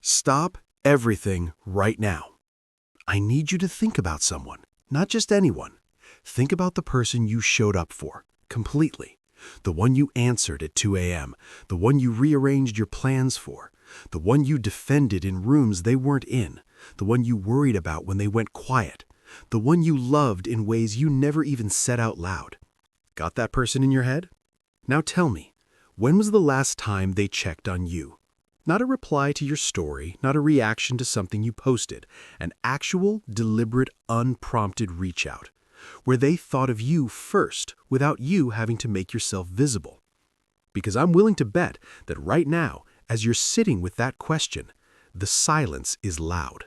Stop everything right now. I need you to think about someone, not just anyone. Think about the person you showed up for, completely. The one you answered at 2 a.m., the one you rearranged your plans for, the one you defended in rooms they weren't in, the one you worried about when they went quiet, the one you loved in ways you never even said out loud. Got that person in your head? Now tell me, when was the last time they checked on you? Not a reply to your story, not a reaction to something you posted, an actual, deliberate, unprompted reach out, where they thought of you first without you having to make yourself visible. Because I'm willing to bet that right now, as you're sitting with that question, the silence is loud.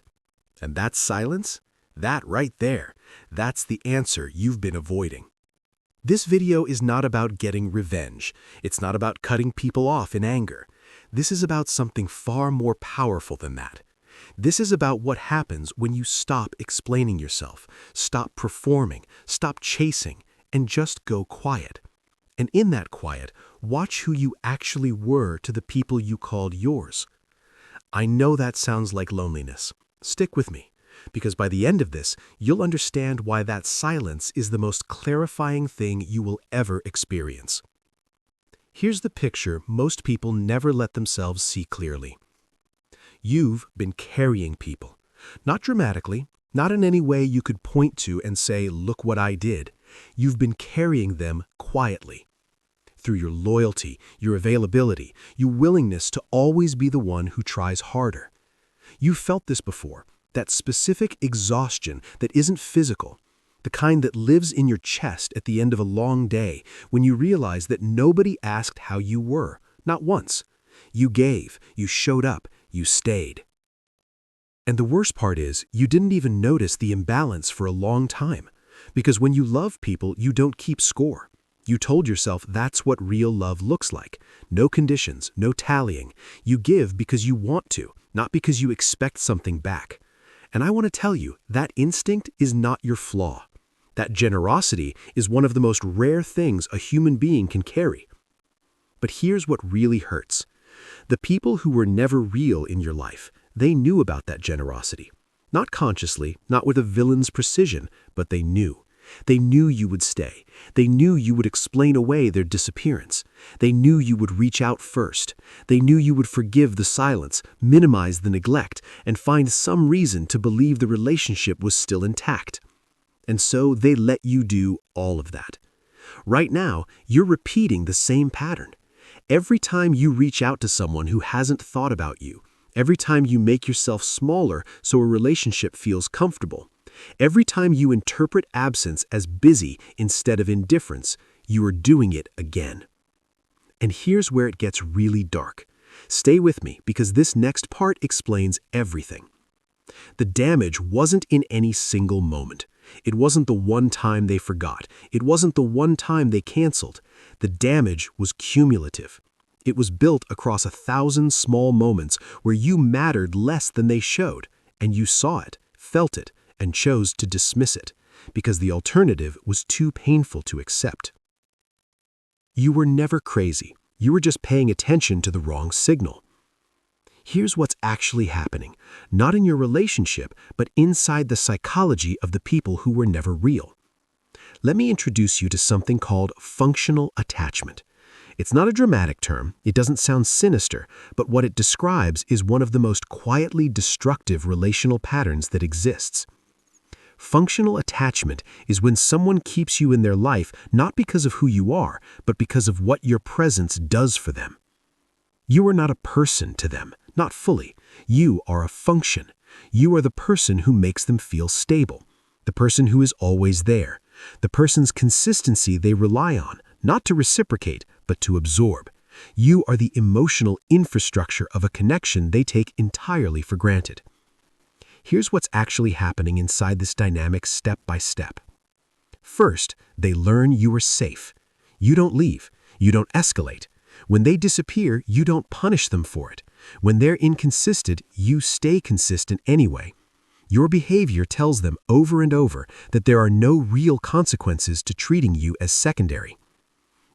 And that silence, that right there, that's the answer you've been avoiding. This video is not about getting revenge. It's not about cutting people off in anger. This is about something far more powerful than that. This is about what happens when you stop explaining yourself, stop performing, stop chasing, and just go quiet. And in that quiet, watch who you actually were to the people you called yours. I know that sounds like loneliness. Stick with me, because by the end of this, you'll understand why that silence is the most clarifying thing you will ever experience. Here's the picture most people never let themselves see clearly. You've been carrying people. Not dramatically, not in any way you could point to and say, look what I did. You've been carrying them quietly. Through your loyalty, your availability, your willingness to always be the one who tries harder. You've felt this before, that specific exhaustion that isn't physical, the kind that lives in your chest at the end of a long day when you realize that nobody asked how you were, not once. You gave, you showed up, you stayed. And the worst part is, you didn't even notice the imbalance for a long time, because when you love people, you don't keep score. You told yourself that's what real love looks like. No conditions, no tallying. You give because you want to, not because you expect something back. And I want to tell you, that instinct is not your flaw. That generosity is one of the most rare things a human being can carry. But here's what really hurts. The people who were never real in your life, they knew about that generosity. Not consciously, not with a villain's precision, but they knew. They knew you would stay. They knew you would explain away their disappearance. They knew you would reach out first. They knew you would forgive the silence, minimize the neglect, and find some reason to believe the relationship was still intact. And so they let you do all of that. Right now, you're repeating the same pattern. Every time you reach out to someone who hasn't thought about you, every time you make yourself smaller so a relationship feels comfortable, every time you interpret absence as busy instead of indifference, you are doing it again. And here's where it gets really dark. Stay with me because this next part explains everything. The damage wasn't in any single moment. It wasn't the one time they forgot. It wasn't the one time they canceled. The damage was cumulative. It was built across 1,000 small moments where you mattered less than they showed, and you saw it, felt it, and chose to dismiss it, because the alternative was too painful to accept. You were never crazy. You were just paying attention to the wrong signal. Here's what's actually happening, not in your relationship, but inside the psychology of the people who were never real. Let me introduce you to something called functional attachment. It's not a dramatic term, it doesn't sound sinister, but what it describes is one of the most quietly destructive relational patterns that exists. Functional attachment is when someone keeps you in their life not because of who you are, but because of what your presence does for them. You are not a person to them. Not fully. You are a function. You are the person who makes them feel stable, the person who is always there, the person's consistency they rely on, not to reciprocate, but to absorb. You are the emotional infrastructure of a connection they take entirely for granted. Here's what's actually happening inside this dynamic step by step. First, they learn you are safe. You don't leave. You don't escalate. When they disappear, you don't punish them for it. When they're inconsistent, you stay consistent anyway. Your behavior tells them over and over that there are no real consequences to treating you as secondary.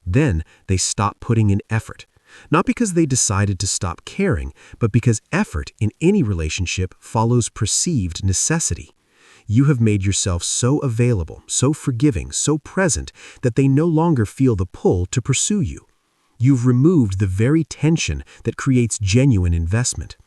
Then they stop putting in effort. Not because they decided to stop caring, but because effort in any relationship follows perceived necessity. You have made yourself so available, so forgiving, so present that they no longer feel the pull to pursue you. You've removed the very tension that creates genuine investment.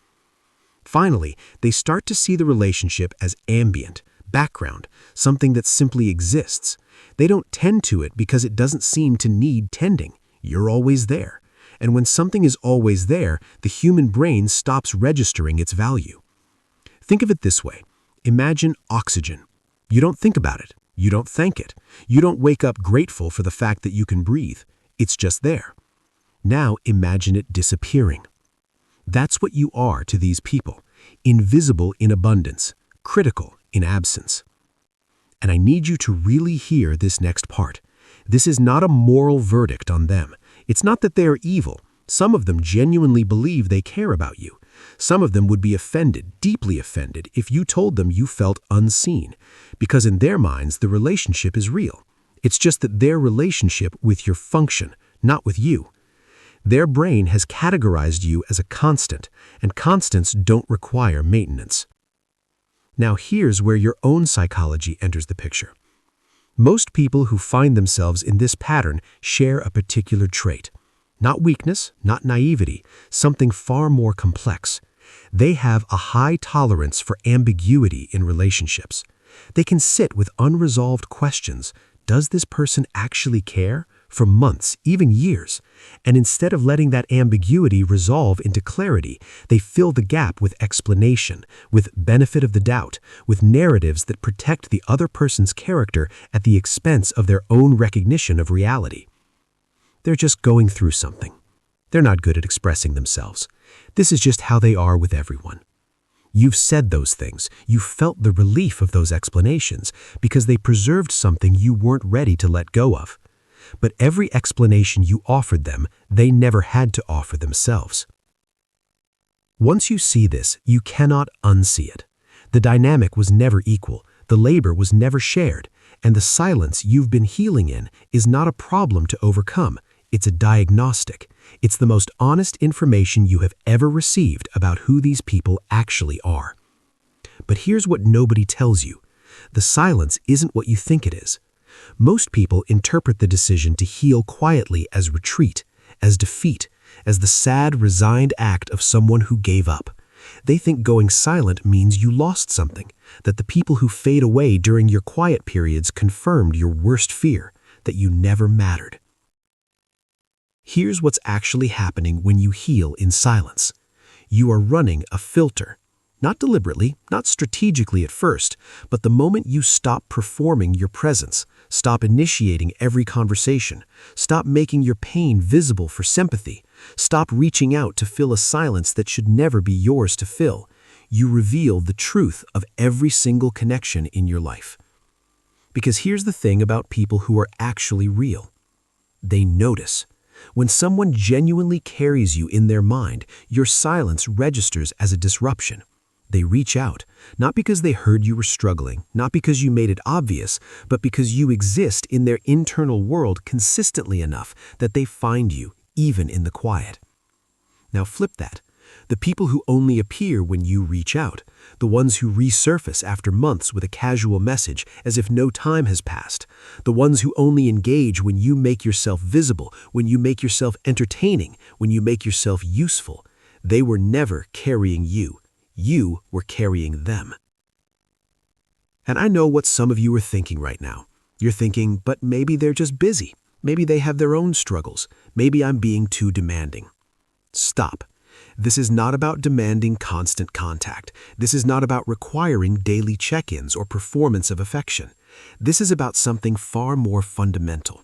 Finally, they start to see the relationship as ambient, background, something that simply exists. They don't tend to it because it doesn't seem to need tending. You're always there. And when something is always there, the human brain stops registering its value. Think of it this way. Imagine oxygen. You don't think about it. You don't thank it. You don't wake up grateful for the fact that you can breathe. It's just there. Now imagine it disappearing. That's what you are to these people. Invisible in abundance, critical in absence. And I need you to really hear this next part. This is not a moral verdict on them. It's not that they are evil. Some of them genuinely believe they care about you. Some of them would be offended, deeply offended, if you told them you felt unseen, because in their minds the relationship is real. It's just that their relationship with your function, not with you. Their brain has categorized you as a constant, and constants don't require maintenance. Now here's where your own psychology enters the picture. Most people who find themselves in this pattern share a particular trait. Not weakness, not naivety, something far more complex. They have a high tolerance for ambiguity in relationships. They can sit with unresolved questions. Does this person actually care? For months, even years. And instead of letting that ambiguity resolve into clarity, they fill the gap with explanation, with benefit of the doubt, with narratives that protect the other person's character at the expense of their own recognition of reality. They're just going through something. They're not good at expressing themselves. This is just how they are with everyone. You've said those things. You felt the relief of those explanations because they preserved something you weren't ready to let go of. But every explanation you offered them, they never had to offer themselves. Once you see this, you cannot unsee it. The dynamic was never equal, the labor was never shared, and the silence you've been healing in is not a problem to overcome. It's a diagnostic. It's the most honest information you have ever received about who these people actually are. But here's what nobody tells you. The silence isn't what you think it is. Most people interpret the decision to heal quietly as retreat, as defeat, as the sad, resigned act of someone who gave up. They think going silent means you lost something, that the people who fade away during your quiet periods confirmed your worst fear, that you never mattered. Here's what's actually happening when you heal in silence. You are running a filter. Not deliberately, not strategically at first, but the moment you stop performing your presence, stop initiating every conversation, stop making your pain visible for sympathy, stop reaching out to fill a silence that should never be yours to fill, you reveal the truth of every single connection in your life. Because here's the thing about people who are actually real. They notice. When someone genuinely carries you in their mind, your silence registers as a disruption. They reach out, not because they heard you were struggling, not because you made it obvious, but because you exist in their internal world consistently enough that they find you, even in the quiet. Now flip that. The people who only appear when you reach out, the ones who resurface after months with a casual message as if no time has passed, the ones who only engage when you make yourself visible, when you make yourself entertaining, when you make yourself useful, they were never carrying you. You were carrying them. And I know what some of you are thinking right now. You're thinking, but maybe they're just busy. Maybe they have their own struggles. Maybe I'm being too demanding. Stop. This is not about demanding constant contact. This is not about requiring daily check-ins or performance of affection. This is about something far more fundamental.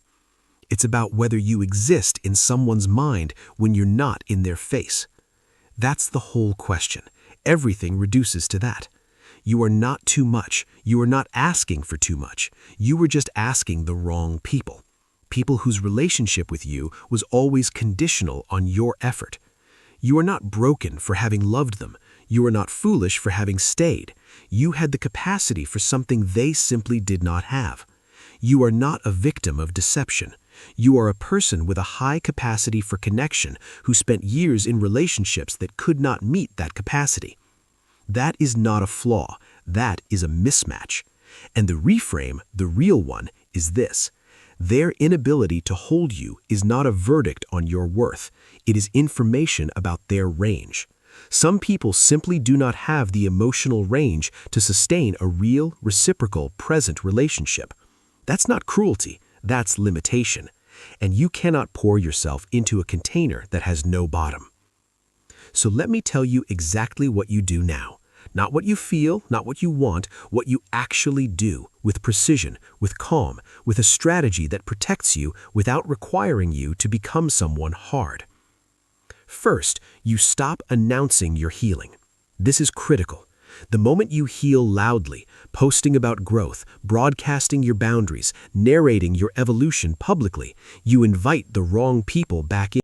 It's about whether you exist in someone's mind when you're not in their face. That's the whole question. Everything reduces to that. You are not too much. You are not asking for too much. You were just asking the wrong people. People whose relationship with you was always conditional on your effort. You are not broken for having loved them. You are not foolish for having stayed. You had the capacity for something they simply did not have. You are not a victim of deception. You are a person with a high capacity for connection who spent years in relationships that could not meet that capacity. That is not a flaw, that is a mismatch. And the reframe, the real one, is this. Their inability to hold you is not a verdict on your worth, it is information about their range. Some people simply do not have the emotional range to sustain a real, reciprocal, present relationship. That's not cruelty, that's limitation. And you cannot pour yourself into a container that has no bottom. So let me tell you exactly what you do now. Not what you feel, not what you want, what you actually do, with precision, with calm, with a strategy that protects you without requiring you to become someone hard. First, you stop announcing your healing. This is critical. The moment you heal loudly, posting about growth, broadcasting your boundaries, narrating your evolution publicly, you invite the wrong people back in.